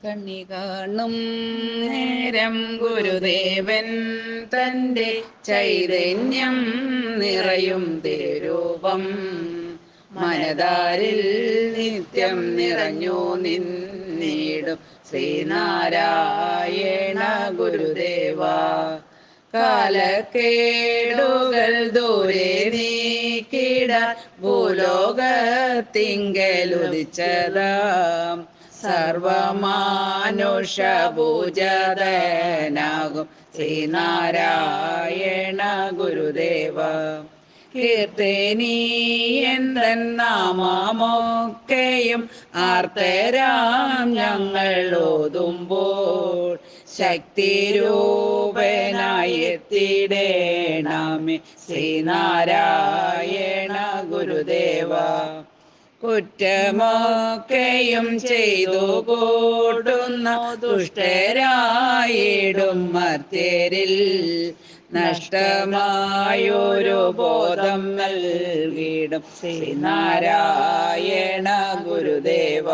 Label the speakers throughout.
Speaker 1: കണ്ണി കാണും നേരം ഗുരുദേവൻ തൻ്റെ ചൈതന്യം നിറയും തിരുരൂപം മനതാരിൽ നിത്യം നിറഞ്ഞു നിന്നിടും ശ്രീനാരായണ ഗുരുദേവ. കാലക്കേടുകൾ ദൂരെ നീക്കിടാൻ ഭൂലോകത്തിങ്കലുദിച്ചതാം സർവമാനുഷഭൂജതനാകും ശ്രീനാരായണ ഗുരുദേവ. കീർത്തനീയന്തൻ നാമമൊക്കെയും ആർത്തരാം ഞങ്ങൾ ഓതുമ്പോൾ ശക്തിരൂപനായി എത്തിടേണമേ ശ്രീനാരായണ ഗുരുദേവ. കുറ്റമൊക്കെയും ചെയ്തു കൂടുന്ന ദുഷ്ടരായിടും മർത്യരിൽ നഷ്ടമായൊരു ബോധം നൽകിടും ശ്രീനാരായണ ഗുരുദേവ.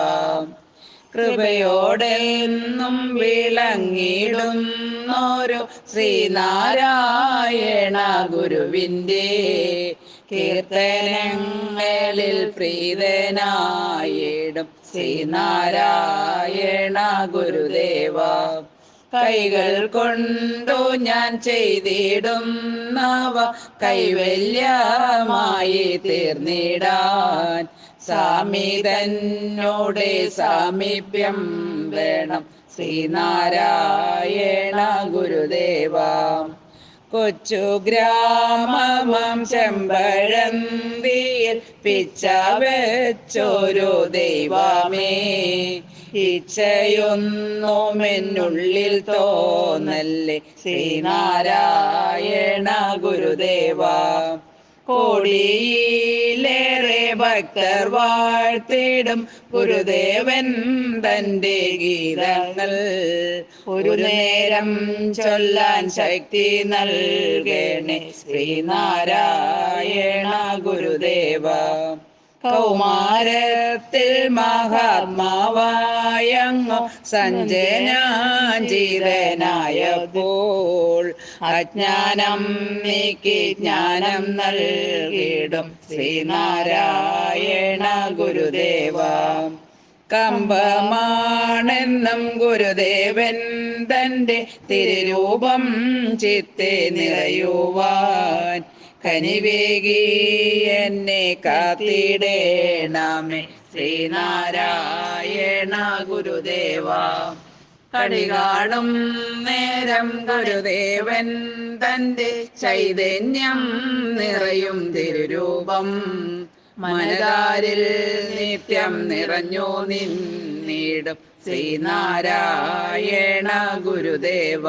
Speaker 1: കൃപയോടെന്നും വിളങ്ങിടുന്നോരു ശ്രീനാരായണ ഗുരുവിൻ്റെ കീർത്തനങ്ങളിൽ പ്രീതനായിടും ശ്രീനാരായണ ഗുരുദേവ. കൈകൾ കൊണ്ടു ഞാൻ ചെയ്തിടുന്നവ കൈവല്യമായി തീർന്നിടാൻ സ്വാമി തന്നോടെ സാമീപ്യം വേണം ശ്രീനാരായണ ഗുരുദേവ. കൊച്ചു ഗ്രാമം ചെമ്പഴന്തിയിൽ പിച്ച വെച്ചൊരു ദൈവമേ, ഇച്ഛയൊന്നുമെന്നുള്ളിൽ തോന്നല്ലേ ശ്രീനാരായണ ഗുരുദേവ. കോടിയിലേറെ ഭക്തർ വാഴ്ത്തിടും ഗുരുദേവൻ തൻ്റെ ഗീതങ്ങൾ ഒരു നേരം ചൊല്ലാൻ ശക്തി നൽകണേ ശ്രീനാരായണ ഗുരുദേവ. കൗമാരത്തിൽ മഹാത്മാവായങ്ങോ സഞ്ജനാഞ്ചിതനായപ്പോൾ അജ്ഞാനം നീക്കി ജ്ഞാനം നൽകിടും ശ്രീനാരായണ ഗുരുദേവ. കമ്പമാണെന്നും ഗുരുദേവൻ തൻ്റെ തിരുരൂപം ചിത്തെ നിറയുവാൻ കനിവേകി എന്നെ കാത്തിടേണമേ ശ്രീനാരായണ ഗുരുദേവ. കണി കാണും നേരം ഗുരുദേവൻ തൻ്റെ ചൈതന്യം നിറയും തിരുരൂപം മനതാരിൽ നിത്യം നിറഞ്ഞു നിന്നിടും ശ്രീനാരായണ ഗുരുദേവ.